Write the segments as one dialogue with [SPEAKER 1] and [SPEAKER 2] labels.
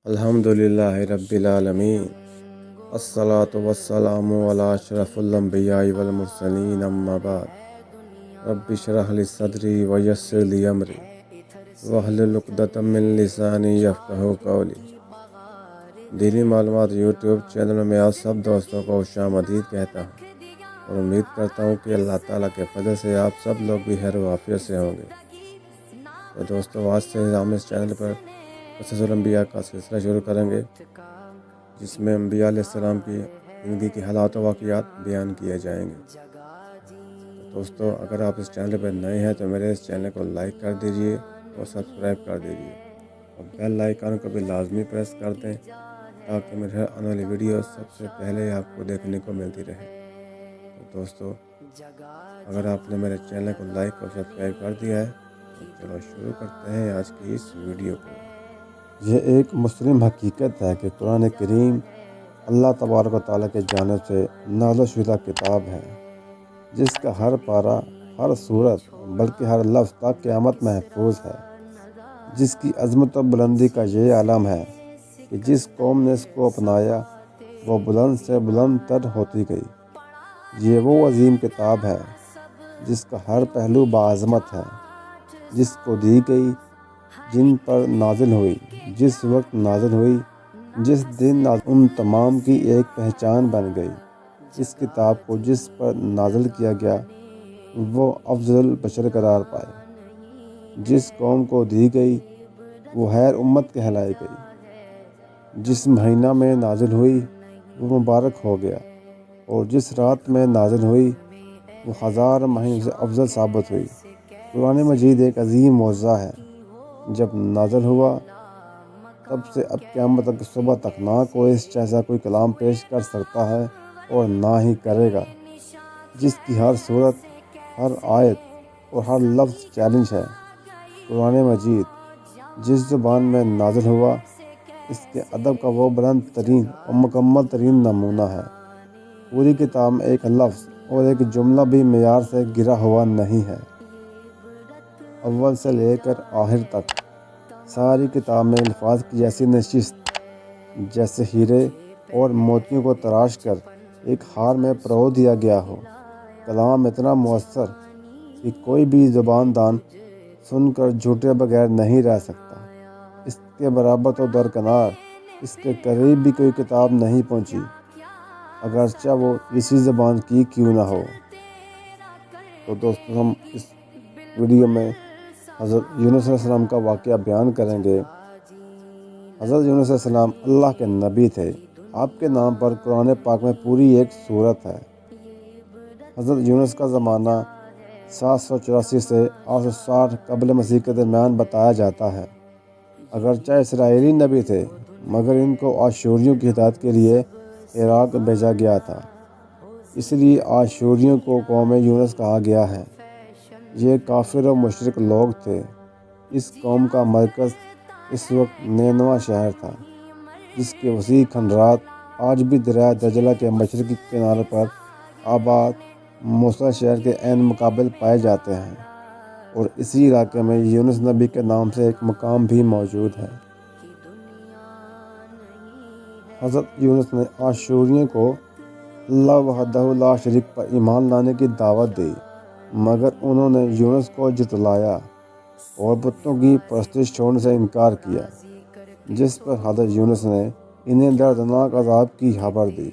[SPEAKER 1] الحمدللہ رب العالمین الصلاۃ والسلام علی اشرف الانبیاء والمرسلین اما بعد رب اشرح لی صدری ویسر لی امری واحلل عقدۃ من لسانی یفقہوا قولی۔ دینی معلومات یوٹیوب چینل میں آپ سب دوستوں کو خوش آمدید کہتا ہوں اور امید کرتا ہوں کہ اللہ تعالیٰ کے فضل سے آپ سب لوگ بھی خیر و عافیت سے ہوں گے۔ تو دوستوں، آج سے ہم اس چینل پر قصص الانبیاء کا سلسلہ شروع کریں گے، جس میں انبیاء علیہ السلام کی زندگی کی حالات و واقعات بیان کیے جائیں گے۔ تو دوستوں، اگر آپ اس چینل پر نئے ہیں تو میرے اس چینل کو لائک کر دیجئے اور سبسکرائب کر دیجئے اور بیل آئیکن کو بھی لازمی پریس کر دیں تاکہ میرے آنے والی ویڈیو سب سے پہلے آپ کو دیکھنے کو ملتی رہے۔ تو دوستوں، اگر آپ نے میرے چینل کو لائک اور سبسکرائب کر دیا ہے تو چلو شروع کرتے ہیں آج کی اس ویڈیو کو۔ یہ ایک مسلم حقیقت ہے کہ قرآن کریم اللہ تبارک و تعالیٰ کی جانب سے نازل شدہ کتاب ہے، جس کا ہر پارہ، ہر صورت، بلکہ ہر لفظ تا قیامت محفوظ ہے، جس کی عظمت و بلندی کا یہ عالم ہے کہ جس قوم نے اس کو اپنایا وہ بلند سے بلند تر ہوتی گئی۔ یہ وہ عظیم کتاب ہے جس کا ہر پہلو باعظمت ہے، جس کو دی گئی، جن پر نازل ہوئی، جس وقت نازل ہوئی، جس دن ان تمام کی ایک پہچان بن گئی۔ اس کتاب کو جس پر نازل کیا گیا وہ افضل البشر قرار پائے۔ جس قوم کو دی گئی وہ خیر امت کہلائی گئی۔ جس مہینہ میں نازل ہوئی وہ مبارک ہو گیا، اور جس رات میں نازل ہوئی وہ ہزار مہینے سے افضل ثابت ہوئی۔ قرآن مجید ایک عظیم معجزہ ہے۔ جب نازل ہوا تب سے اب قیامت تک صبح تک نہ کوئی اس جیسا کوئی کلام پیش کر سکتا ہے اور نہ ہی کرے گا، جس کی ہر صورت، ہر آیت اور ہر لفظ چیلنج ہے۔ قرآن مجید جس زبان میں نازل ہوا، اس کے ادب کا وہ بلند ترین اور مکمل ترین نمونہ ہے۔ پوری کتاب میں ایک لفظ اور ایک جملہ بھی معیار سے گرا ہوا نہیں ہے۔ اول سے لے کر آخر تک ساری کتاب میں الفاظ کی ایسی نشست جیسے ہیرے اور موتیوں کو تراش کر ایک ہار میں پرو دیا گیا ہو۔ کلام اتنا مؤثر کہ کوئی بھی زبان دان سن کر جھوٹے بغیر نہیں رہ سکتا۔ اس کے برابر تو درکنار، اس کے قریب بھی کوئی کتاب نہیں پہنچی، اگرچہ وہ اسی زبان کی کیوں نہ ہو۔ تو دوستوں، ہم اس ویڈیو میں حضرت یونس علیہ السلام کا واقعہ بیان کریں گے۔ حضرت یونس علیہ السلام اللہ کے نبی تھے۔ آپ کے نام پر قرآن پاک میں پوری ایک سورت ہے۔ حضرت یونس کا زمانہ 784 سے 860 قبل مسیح کے درمیان بتایا جاتا ہے۔ اگرچہ اسرائیلی نبی تھے مگر ان کو آشوریوں کی ہدایت کے لیے عراق بھیجا گیا تھا، اس لیے آشوریوں کو قوم یونس کہا گیا ہے۔ یہ کافر و مشرک لوگ تھے۔ اس قوم کا مرکز اس وقت نینوا شہر تھا، جس کے وسیع کھنڈرات آج بھی دریائے دجلہ کے مشرقی کنارے پر آباد موصل شہر کے عین مقابل پائے جاتے ہیں، اور اسی علاقے میں یونس نبی کے نام سے ایک مقام بھی موجود ہے۔ حضرت یونس نے آشوریوں کو اللہ وحدہ لا شریک پر ایمان لانے کی دعوت دی، مگر انہوں نے یونس کو جھٹلایا اور بتوں کی پرستش چھوڑنے سے انکار کیا، جس پر حضرت یونس نے انہیں دردناک عذاب کی خبر دی۔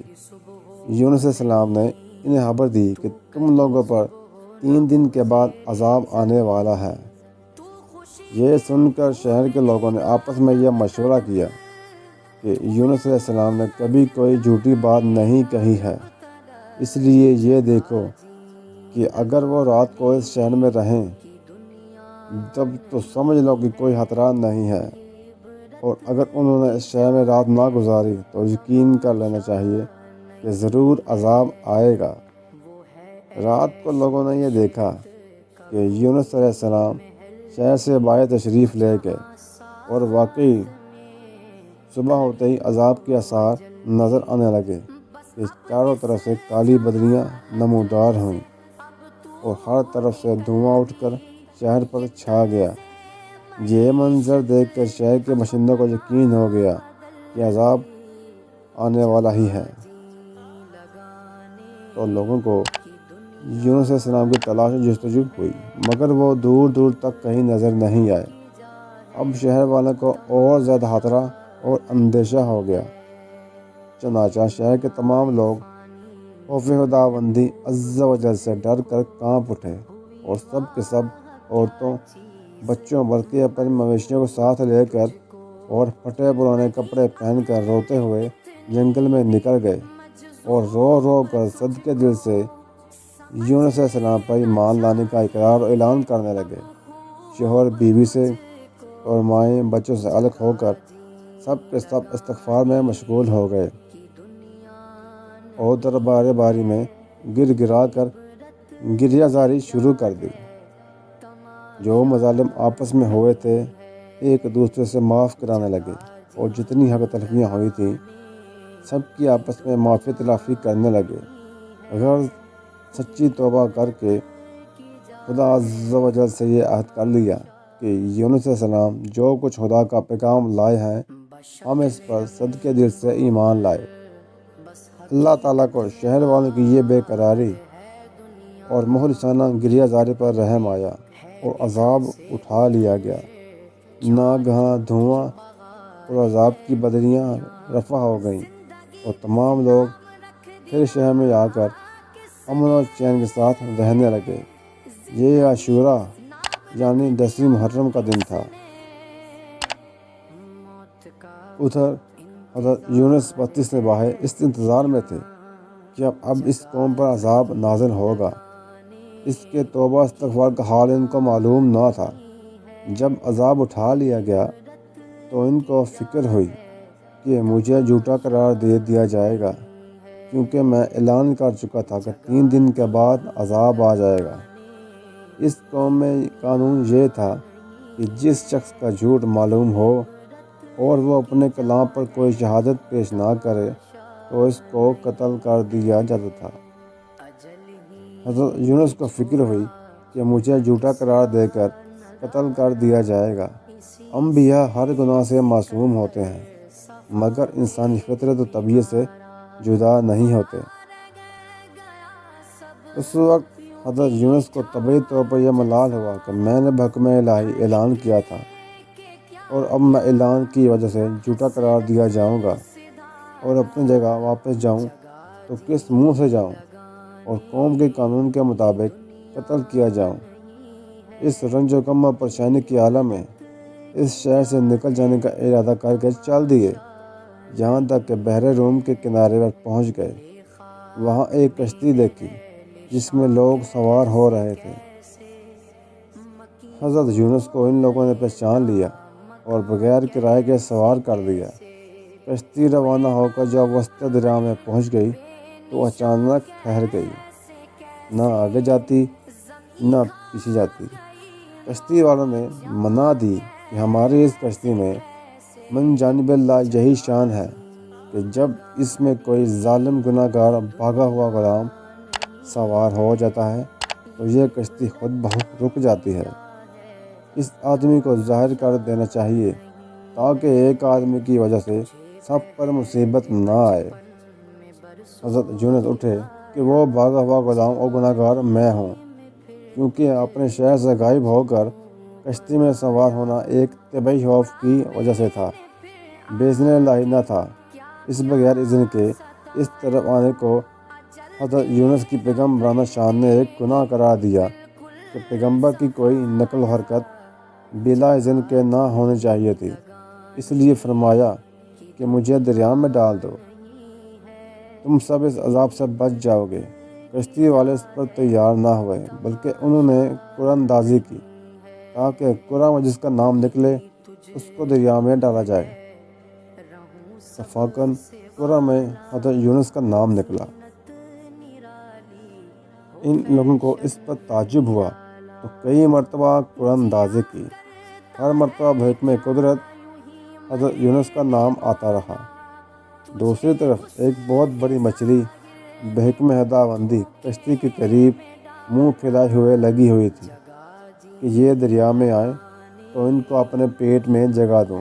[SPEAKER 1] یونس علیہ السلام نے انہیں خبر دی کہ تم لوگوں پر 3 دن کے بعد عذاب آنے والا ہے۔ یہ سن کر شہر کے لوگوں نے آپس میں یہ مشورہ کیا کہ یونس علیہ السلام نے کبھی کوئی جھوٹی بات نہیں کہی ہے، اس لیے یہ دیکھو کہ اگر وہ رات کو اس شہر میں رہیں تب تو سمجھ لو کہ کوئی خطرہ نہیں ہے، اور اگر انہوں نے اس شہر میں رات نہ گزاری تو یقین کر لینا چاہیے کہ ضرور عذاب آئے گا۔ رات کو لوگوں نے یہ دیکھا کہ یونس علیہ السلام شہر سے باہر تشریف لے گئے، اور واقعی صبح ہوتے ہی عذاب کے آثار نظر آنے لگے کہ چاروں طرف سے کالی بدلیاں نمودار ہوئیں اور ہر طرف سے دھواں اٹھ کر شہر پر چھا گیا۔ یہ منظر دیکھ کر شہر کے باشندوں کو یقین ہو گیا کہ عذاب آنے والا ہی ہے۔ تو لوگوں کو یونس علیہ السلام کی تلاش و جستجو ہوئی، مگر وہ دور دور تک کہیں نظر نہیں آئے۔ اب شہر والوں کو اور زیادہ خطرہ اور اندیشہ ہو گیا۔ چنانچہ شہر کے تمام لوگ خوف خداوندی عز و جل سے ڈر کر کانپ اٹھے، اور سب کے سب عورتوں، بچوں بلکہ اپنے مویشیوں کو ساتھ لے کر اور پھٹے پرانے کپڑے پہن کر روتے ہوئے جنگل میں نکل گئے، اور رو رو کر صدقے دل سے یونس علیہ السلام پر ایمان لانے کا اقرار و اعلان کرنے لگے۔ شوہر بیوی سے اور مائیں بچوں سے الگ ہو کر سب کے سب استغفار میں مشغول ہو گئے، اور دربار باری میں گر گرا کر گریہ زاری شروع کر دی۔ جو مظالم آپس میں ہوئے تھے ایک دوسرے سے معاف کرانے لگے، اور جتنی حق تلفیاں ہوئی تھیں سب کی آپس میں معافی تلافی کرنے لگے، غرض سچی توبہ کر کے خدا عز و جل سے یہ عہد کر لیا کہ یونس علیہ السلام جو کچھ خدا کا پیغام لائے ہیں ہم اس پر صدقے دل سے ایمان لائے۔ اللہ تعالیٰ کو شہر والوں کی یہ بے قراری اور مخلصانہ گریہ زاری پر رحم آیا، اور عذاب اٹھا لیا گیا۔ ناگہاں دھواں اور عذاب کی بدریاں رفع ہو گئیں، اور تمام لوگ پھر شہر میں آ کر امن اور چین کے ساتھ رہنے لگے۔ یہ عاشوراء یعنی 10 محرم کا دن تھا۔ ادھر حضرت یونس 32 نباہے اس انتظار میں تھے کہ اب اس قوم پر عذاب نازل ہوگا۔ اس کے توبہ استغفار کا حال ان کو معلوم نہ تھا۔ جب عذاب اٹھا لیا گیا تو ان کو فکر ہوئی کہ مجھے جھوٹا قرار دے دیا جائے گا، کیونکہ میں اعلان کر چکا تھا کہ 3 دن کے بعد عذاب آ جائے گا۔ اس قوم میں قانون یہ تھا کہ جس شخص کا جھوٹ معلوم ہو اور وہ اپنے کلام پر کوئی شہادت پیش نہ کرے تو اس کو قتل کر دیا جاتا تھا۔ حضرت یونس کو فکر ہوئی کہ مجھے جھوٹا قرار دے کر قتل کر دیا جائے گا۔ انبیاء ہر گناہ سے معصوم ہوتے ہیں، مگر انسانی فطرت و طبیعت سے جدا نہیں ہوتے۔ اس وقت حضرت یونس کو طبعی طور پر یہ ملال ہوا کہ میں نے بحکم الہی اعلان کیا تھا، اور اب میں اعلان کی وجہ سے جھوٹا قرار دیا جاؤں گا، اور اپنی جگہ واپس جاؤں تو کس منہ سے جاؤں، اور قوم کے قانون کے مطابق قتل کیا جاؤں۔ اس رنج و غم و پریشانی کے عالم میں اس شہر سے نکل جانے کا ارادہ کر کے چل دیے، یہاں تک کہ بحر روم کے کنارے پر پہنچ گئے۔ وہاں ایک کشتی دیکھی جس میں لوگ سوار ہو رہے تھے۔ حضرت یونس کو ان لوگوں نے پہچان لیا اور بغیر کرائے کے سوار کر دیا۔ کشتی روانہ ہو کر جب وسط دریا میں پہنچ گئی تو اچانک ٹھہر گئی، نہ آگے جاتی نہ پیچھے جاتی۔ کشتی والوں نے منا دی کہ ہماری اس کشتی میں من جانب اللہ یہی شان ہے کہ جب اس میں کوئی ظالم گناہ گار بھاگا ہوا غلام سوار ہو جاتا ہے تو یہ کشتی خود بخود رک جاتی ہے۔ اس آدمی کو ظاہر کر دینا چاہیے تاکہ ایک آدمی کی وجہ سے سب پر مصیبت نہ آئے۔ حضرت یونس اٹھے کہ وہ بھاگا ہوا غلام اور گناہ گار میں ہوں، کیونکہ اپنے شہر سے غائب ہو کر کشتی میں سوار ہونا ایک طبعی خوف کی وجہ سے تھا، بإذن اللہ نہ تھا۔ اس بغیر اذن کے اس طرف آنے کو حضرت یونس کی پیغمبرانہ شان نے ایک گناہ قرار دیا کہ پیغمبر کی کوئی نقل و حرکت بلا اذن کے نہ ہونی چاہیے تھی۔ اس لیے فرمایا کہ مجھے دریا میں ڈال دو، تم سب اس عذاب سے بچ جاؤ گے۔ کشتی والے اس پر تیار نہ ہوئے، بلکہ انہوں نے قرآن اندازی کی تاکہ قرآن جس کا نام نکلے اس کو دریا میں ڈالا جائے۔ اتفاقاً قرآن میں حضرت یونس کا نام نکلا۔ ان لوگوں کو اس پر تعجب ہوا تو کئی مرتبہ قرآن اندازی کی، ہر مرتبہ بحکم قدرت حضرت یونس کا نام آتا رہا۔ دوسری طرف ایک بہت بڑی مچھلی بحکم خداوندی کشتی کے قریب منہ پھیلائے ہوئے لگی ہوئی تھی کہ یہ دریا میں آئیں تو ان کو اپنے پیٹ میں جگہ دوں۔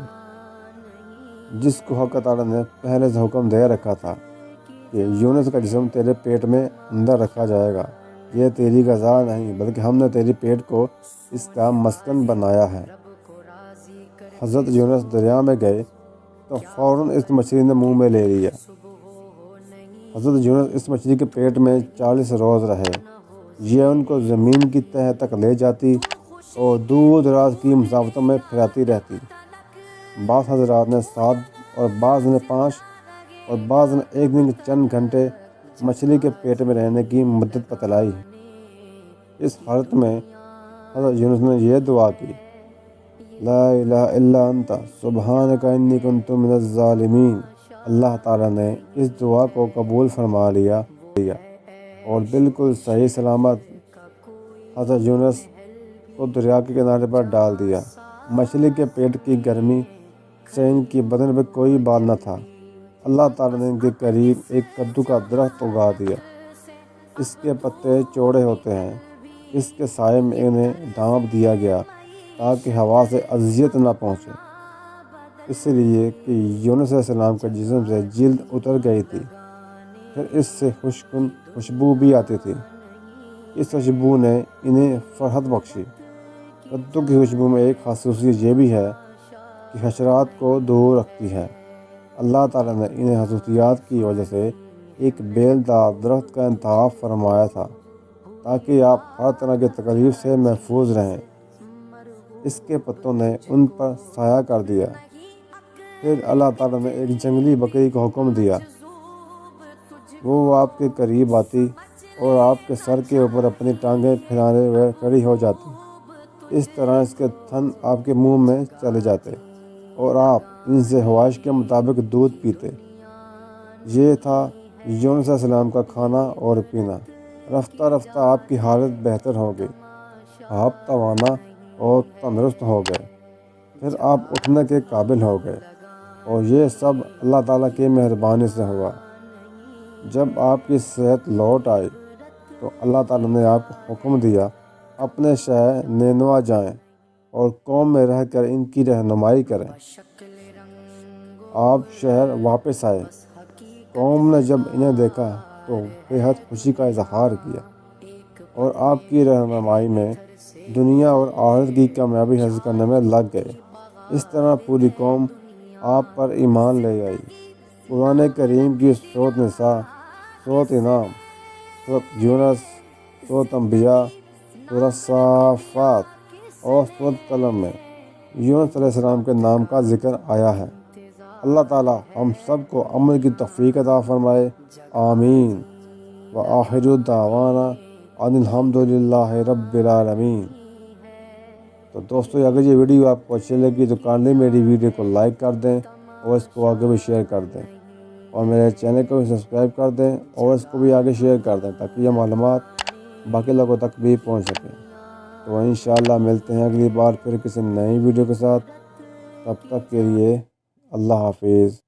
[SPEAKER 1] جس کو حق تعالیٰ نے پہلے سے حکم دے رکھا تھا کہ یونس کا جسم تیرے پیٹ میں اندر رکھا جائے گا، یہ تیری غذا نہیں بلکہ ہم نے تیری پیٹ کو اس کا مسکن بنایا ہے۔ حضرت یونس دریا میں گئے تو فوراً اس مچھلی نے منہ میں لے لیا۔ حضرت یونس اس مچھلی کے پیٹ میں 40 روز رہے۔ یہ ان کو زمین کی تہہ تک لے جاتی اور دور دراز کی مسافتوں میں پھراتی رہتی۔ بعض حضرات نے 7 اور بعض نے 5 اور بعض نے ایک دن کے چند گھنٹے مچھلی کے پیٹ میں رہنے کی مدت بتلائی۔ اس حالت میں حضرت یونس نے یہ دعا کی، لا الہ الا انت سبحانک انی کنت من الظالمین۔ اللہ تعالیٰ نے اس دعا کو قبول فرما لیا اور بالکل صحیح سلامت حضرت یونس کو دریا کے کنارے پر ڈال دیا۔ مچھلی کے پیٹ کی گرمی سے ان کی بدن پہ کوئی بال نہ تھا۔ اللہ تعالیٰ نے ان کے قریب ایک کدو کا درخت اگا دیا۔ اس کے پتے چوڑے ہوتے ہیں، اس کے سائے میں انہیں ڈھانپ دیا گیا تاکہ ہوا سے اذیت نہ پہنچے، اس لیے کہ یونس علیہ السلام کے جسم سے جلد اتر گئی تھی، پھر اس سے خوشبو بھی آتی تھی۔ اس خوشبو نے انہیں فرحت بخشی۔ کدو کی خوشبو میں ایک خصوصیت یہ بھی ہے کہ حشرات کو دور رکھتی ہے۔ اللہ تعالیٰ نے انہیں خصوصیات کی وجہ سے ایک بیل دار درخت کا انتخاب فرمایا تھا تاکہ آپ ہر طرح کی تکلیف سے محفوظ رہیں۔ اس کے پتوں نے ان پر سایہ کر دیا۔ پھر اللہ تعالیٰ نے ایک جنگلی بکری کو حکم دیا، وہ آپ کے قریب آتی اور آپ کے سر کے اوپر اپنی ٹانگیں پھیلانے ہوئے کھڑی ہو جاتی۔ اس طرح اس کے تھن آپ کے منہ میں چلے جاتے اور آپ ان سے خواہش کے مطابق دودھ پیتے۔ یہ تھا یونس علیہ السلام کا کھانا اور پینا۔ رفتہ رفتہ آپ کی حالت بہتر ہو گئی، آپ توانا اور تندرست ہو گئے، پھر آپ اٹھنے کے قابل ہو گئے، اور یہ سب اللہ تعالیٰ کی مہربانی سے ہوا۔ جب آپ کی صحت لوٹ آئی تو اللہ تعالیٰ نے آپ کو حکم دیا اپنے شہر نینوا جائیں اور قوم میں رہ کر ان کی رہنمائی کریں۔ آپ شہر واپس آئے۔ قوم نے جب انہیں دیکھا تو بے حد خوشی کا اظہار کیا اور آپ کی رہنمائی میں دنیا اور آخرت کی کامیابی حاصل کرنے میں لگ گئے۔ اس طرح پوری قوم آپ پر ایمان لے آئی۔ قرآن کریم کی سورۃ نساء، سورۃ انعام، سورۃ یونس، سورۃ انبیاء، سورۃ صافات اور سورۃ قلم میں یونس علیہ السلام کے نام کا ذکر آیا ہے۔ اللہ تعالیٰ ہم سب کو عمل کی توفیق عطا فرمائے، آمین۔ وآخر دعوانا ان الحمد للہ رب العالمین۔ تو دوستو، اگر یہ ویڈیو آپ کو اچھی لگی تو کائنڈلی میری ویڈیو کو لائک کر دیں اور اس کو آگے بھی شیئر کر دیں، اور میرے چینل کو بھی سبسکرائب کر دیں اور اس کو بھی آگے شیئر کر دیں تاکہ یہ معلومات باقی لوگوں تک بھی پہنچ سکیں۔ تو انشاءاللہ ملتے ہیں اگلی بار پھر کسی نئی ویڈیو کے ساتھ۔ تب تک کے لیے اللہ حافظ۔